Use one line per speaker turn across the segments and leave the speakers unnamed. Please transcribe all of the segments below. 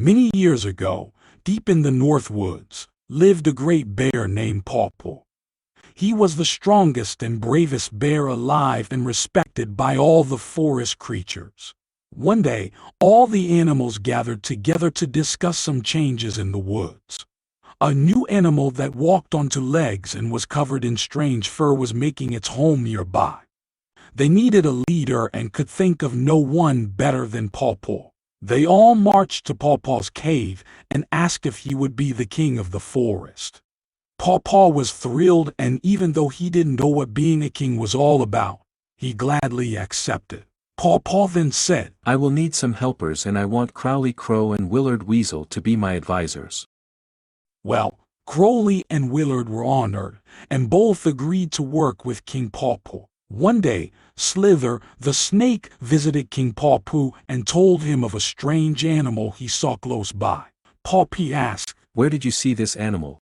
Many years ago, deep in the North Woods, lived a great bear named Paw Paw. He was the strongest and bravest bear alive and respected by all the forest creatures. One day, all the animals gathered together to discuss some changes in the woods. A new animal that walked on two legs and was covered in strange fur was making its home nearby. They needed a leader and could think of no one better than Paw Paw. They all marched to Paw Paw's cave and asked if he would be the king of the forest. Paw Paw was thrilled, and even though he didn't know what being a king was all about, he gladly accepted. Paw Paw then said,
"I will need some helpers, and I want Crowley Crow and Willard Weasel to be my advisors."
Well, Crowley and Willard were honored, and both agreed to work with King Paw Paw. One day, Slither, the snake, visited King Paw Paw and told him of a strange animal he saw close by. Paw Paw asked,
"Where did you see this animal?"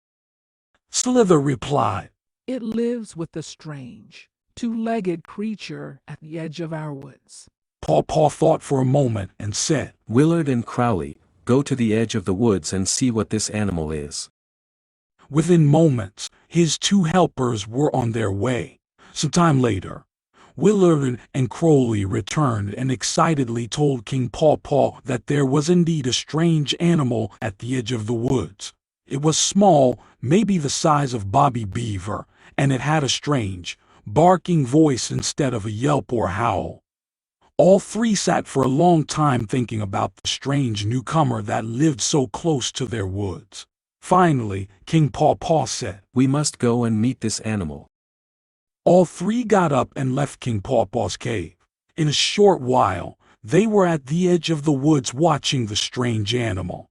Slither replied,
"It lives with the strange, two-legged creature at the edge of our woods."
Paw Paw thought for a moment and said,
"Willard and Crowley, go to the edge of the woods and see what this animal is."
Within moments, his two helpers were on their way. Some time later, Willard and Crowley returned and excitedly told King Paw Paw that there was indeed a strange animal at the edge of the woods. It was small, maybe the size of Bobby Beaver, and it had a strange, barking voice instead of a yelp or howl. All three sat for a long time thinking about the strange newcomer that lived so close to their woods. Finally, King Paw Paw said,
"We must go and meet this animal."
All three got up and left King Paw Paw's cave. In a short while, they were at the edge of the woods watching the strange animal.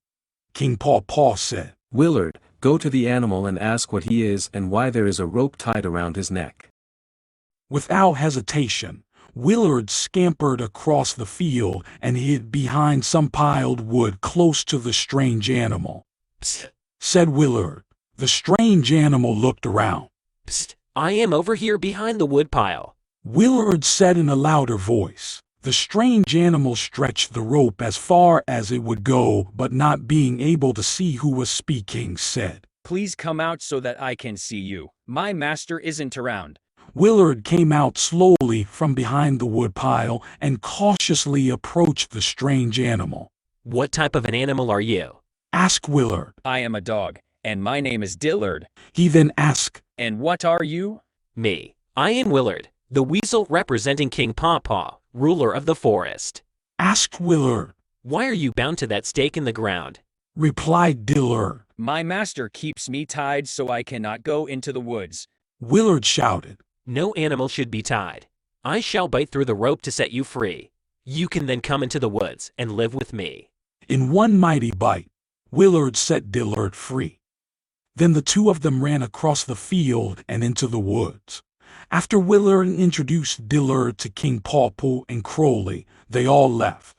King Paw Paw said,
"Willard, go to the animal and ask what he is and why there is a rope tied around his neck."
Without hesitation, Willard scampered across the field and hid behind some piled wood close to the strange animal.
"Psst,"
said Willard. The strange animal looked around.
"Psst, I am over here behind the woodpile,"
Willard said in a louder voice. The strange animal stretched the rope as far as it would go, but not being able to see who was speaking, said,
"Please come out so that I can see you. My master isn't around."
Willard came out slowly from behind the woodpile and cautiously approached the strange animal.
"What type of an animal are you?"
asked Willard.
"I am a dog, and my name is Dillard."
He then asked,
"And what are you?"
"Me. I am Willard, the weasel representing King Paw Paw, ruler of the forest."
asked Willard.
"Why are you bound to that stake in the ground?"
replied Dillard.
"My master keeps me tied so I cannot go into the woods."
Willard shouted.
"No animal should be tied. I shall bite through the rope to set you free. You can then come into the woods and live with me."
In one mighty bite, Willard set Dillard free. Then the two of them ran across the field and into the woods. After Willard introduced Dillard to King Paw Paw and Crowley, they all left.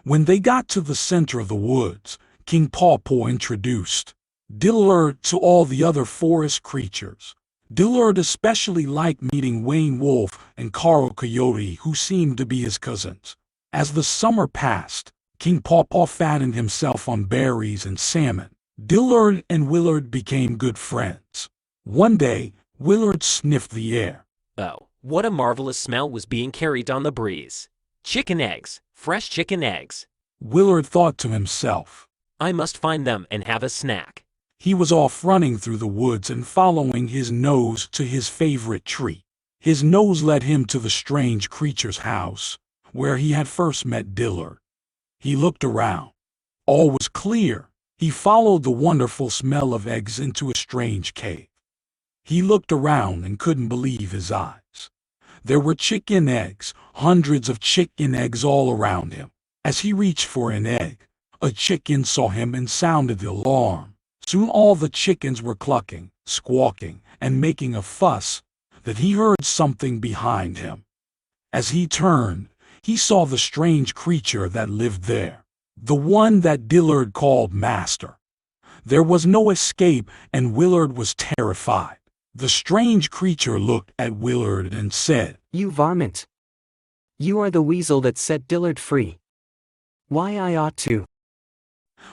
When they got to the center of the woods, King Paw Paw introduced Dillard to all the other forest creatures. Dillard especially liked meeting Wayne Wolf and Carl Coyote, who seemed to be his cousins. As the summer passed, King Paw Paw fattened himself on berries and salmon. Dillard and Willard became good friends. One day, Willard sniffed the air.
Oh, what a marvelous smell was being carried on the breeze. Chicken eggs, fresh chicken eggs.
Willard thought to himself.
I must find them and have a snack.
He was off running through the woods and following his nose to his favorite tree. His nose led him to the strange creature's house, where he had first met Dillard. He looked around. All was clear. He followed the wonderful smell of eggs into a strange cave. He looked around and couldn't believe his eyes. There were chicken eggs, hundreds of chicken eggs all around him. As he reached for an egg, a chicken saw him and sounded the alarm. Soon all the chickens were clucking, squawking, and making a fuss that he heard something behind him. As he turned, he saw the strange creature that lived there, the one that Dillard called Master. There was no escape, and Willard was terrified. The strange creature looked at Willard and said,
"You varmint! You are the weasel that set Dillard free. Why I ought to."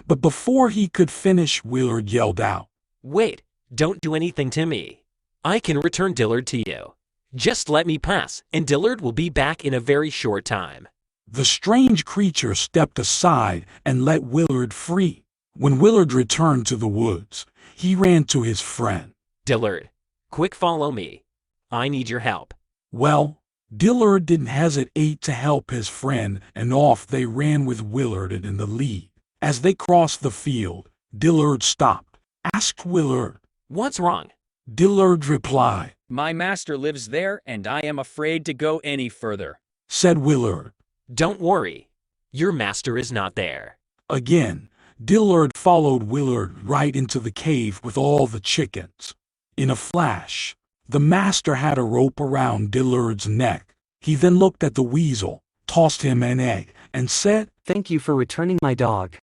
But before he could finish, Willard yelled out,
Wait, don't do anything to me. I can return Dillard to you. Just let me pass, and Dillard will be back in a very short time.
The strange creature stepped aside and let Willard free. When Willard returned to the woods, he ran to his friend.
Dillard, quick, follow me. I need your help.
Well, Dillard didn't hesitate to help his friend, and off they ran with Willard in the lead. As they crossed the field, Dillard stopped, asked Willard.
What's wrong?
Dillard replied.
My master lives there, and I am afraid to go any further.
Said Willard.
Don't worry. Your master is not there.
Again, Dillard followed Willard right into the cave with all the chickens. In a flash, the master had a rope around Dillard's neck. He then looked at the weasel, tossed him an egg, and said,
Thank you for returning my dog.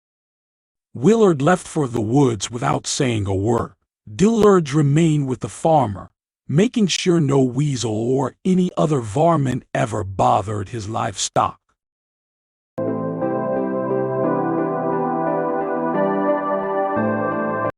Willard left for the woods without saying a word. Dillard remained with the farmer, making sure no weasel or any other varmint ever bothered his livestock.